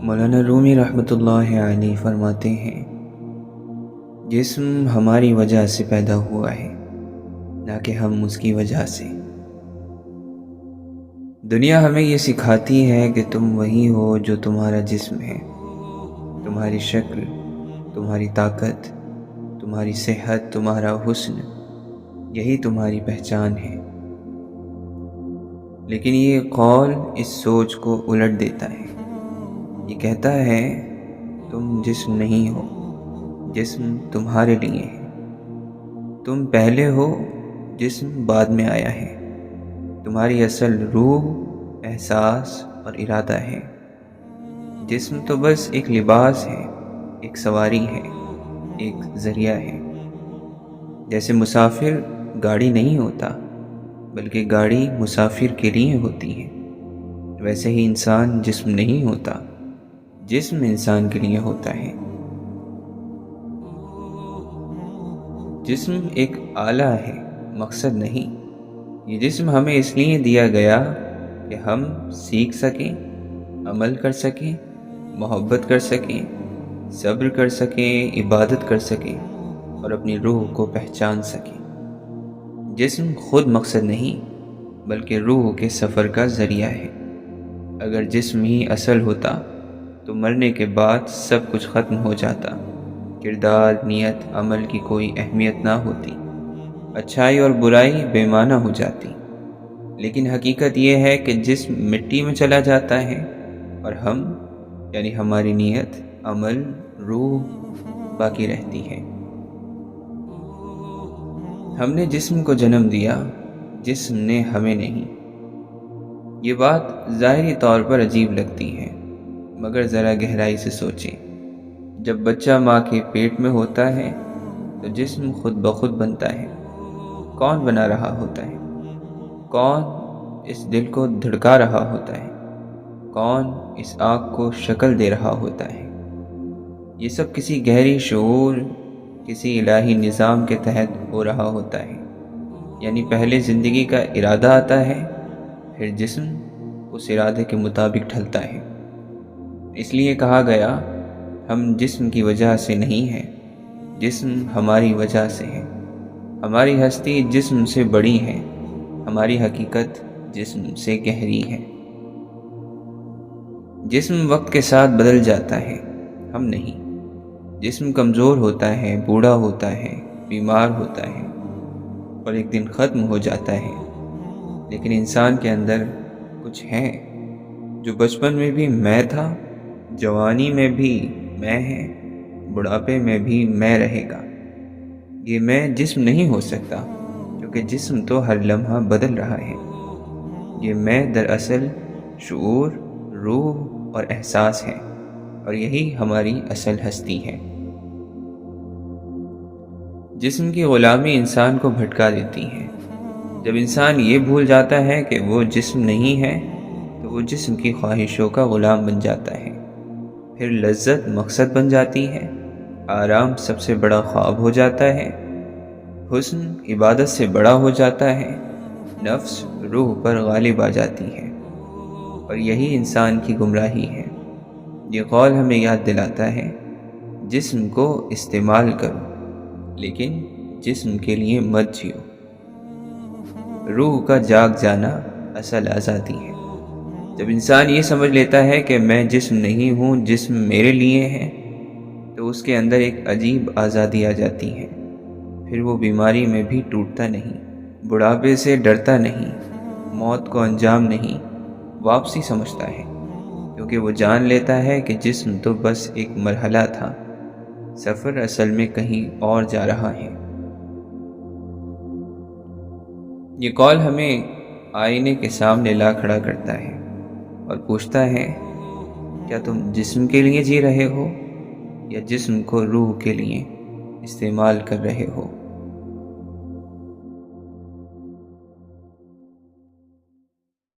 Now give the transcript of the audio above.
مولانا رومی رحمۃ اللہ علیہ فرماتے ہیں، جسم ہماری وجہ سے پیدا ہوا ہے، نہ کہ ہم اس کی وجہ سے۔ دنیا ہمیں یہ سکھاتی ہے کہ تم وہی ہو جو تمہارا جسم ہے۔ تمہاری شکل، تمہاری طاقت، تمہاری صحت، تمہارا حسن، یہی تمہاری پہچان ہے۔ لیکن یہ قول اس سوچ کو الٹ دیتا ہے۔ یہ کہتا ہے تم جسم نہیں ہو، جسم تمہارے لیے ہے۔ تم پہلے ہو، جسم بعد میں آیا ہے۔ تمہاری اصل روح، احساس اور ارادہ ہے۔ جسم تو بس ایک لباس ہے، ایک سواری ہے، ایک ذریعہ ہے۔ جیسے مسافر گاڑی نہیں ہوتا، بلکہ گاڑی مسافر کے لیے ہوتی ہے، ویسے ہی انسان جسم نہیں ہوتا، جسم انسان کے لیے ہوتا ہے۔ جسم ایک آلہ ہے، مقصد نہیں۔ یہ جسم ہمیں اس لیے دیا گیا کہ ہم سیکھ سکیں، عمل کر سکیں، محبت کر سکیں، صبر کر سکیں، عبادت کر سکیں اور اپنی روح کو پہچان سکیں۔ جسم خود مقصد نہیں، بلکہ روح کے سفر کا ذریعہ ہے۔ اگر جسم ہی اصل ہوتا تو مرنے کے بعد سب کچھ ختم ہو جاتا، کردار، نیت، عمل کی کوئی اہمیت نہ ہوتی، اچھائی اور برائی بے معنی ہو جاتی۔ لیکن حقیقت یہ ہے کہ جسم مٹی میں چلا جاتا ہے اور ہم، یعنی ہماری نیت، عمل، روح باقی رہتی ہے۔ ہم نے جسم کو جنم دیا، جسم نے ہمیں نہیں۔ یہ بات ظاہری طور پر عجیب لگتی ہے، مگر ذرا گہرائی سے سوچیں۔ جب بچہ ماں کے پیٹ میں ہوتا ہے تو جسم خود بخود بنتا ہے۔ کون بنا رہا ہوتا ہے؟ کون اس دل کو دھڑکا رہا ہوتا ہے؟ کون اس آنکھ کو شکل دے رہا ہوتا ہے؟ یہ سب کسی گہری شعور، کسی الہی نظام کے تحت ہو رہا ہوتا ہے۔ یعنی پہلے زندگی کا ارادہ آتا ہے، پھر جسم اس ارادے کے مطابق ڈھلتا ہے۔ اس لیے کہا گیا، ہم جسم کی وجہ سے نہیں ہیں، جسم ہماری وجہ سے ہے۔ ہماری ہستی جسم سے بڑی ہے، ہماری حقیقت جسم سے گہری ہے۔ جسم وقت کے ساتھ بدل جاتا ہے، ہم نہیں۔ جسم کمزور ہوتا ہے، بوڑھا ہوتا ہے، بیمار ہوتا ہے اور ایک دن ختم ہو جاتا ہے۔ لیکن انسان کے اندر کچھ ہے جو بچپن میں بھی میں تھا، جوانی میں بھی میں ہے، بڑھاپے میں بھی میں رہے گا۔ یہ میں جسم نہیں ہو سکتا، کیونکہ جسم تو ہر لمحہ بدل رہا ہے۔ یہ میں دراصل شعور، روح اور احساس ہے، اور یہی ہماری اصل ہستی ہے۔ جسم کی غلامی انسان کو بھٹکا دیتی ہے۔ جب انسان یہ بھول جاتا ہے کہ وہ جسم نہیں ہے تو وہ جسم کی خواہشوں کا غلام بن جاتا ہے۔ پھر لذت مقصد بن جاتی ہے، آرام سب سے بڑا خواب ہو جاتا ہے، حسن عبادت سے بڑا ہو جاتا ہے، نفس روح پر غالب آ جاتی ہے، اور یہی انسان کی گمراہی ہے۔ یہ قول ہمیں یاد دلاتا ہے، جسم کو استعمال کرو، لیکن جسم کے لیے مت جیو۔ روح کا جاگ جانا اصل آزادی ہے۔ جب انسان یہ سمجھ لیتا ہے کہ میں جسم نہیں ہوں، جسم میرے لیے ہے، تو اس کے اندر ایک عجیب آزادی آ جاتی ہے۔ پھر وہ بیماری میں بھی ٹوٹتا نہیں، بڑھاپے سے ڈرتا نہیں، موت کو انجام نہیں، واپسی سمجھتا ہے، کیونکہ وہ جان لیتا ہے کہ جسم تو بس ایک مرحلہ تھا، سفر اصل میں کہیں اور جا رہا ہے۔ یہ قول ہمیں آئینے کے سامنے لا کھڑا کرتا ہے اور پوچھتا ہے، کیا تم جسم کے لیے جی رہے ہو یا جسم کو روح کے لیے استعمال کر رہے ہو؟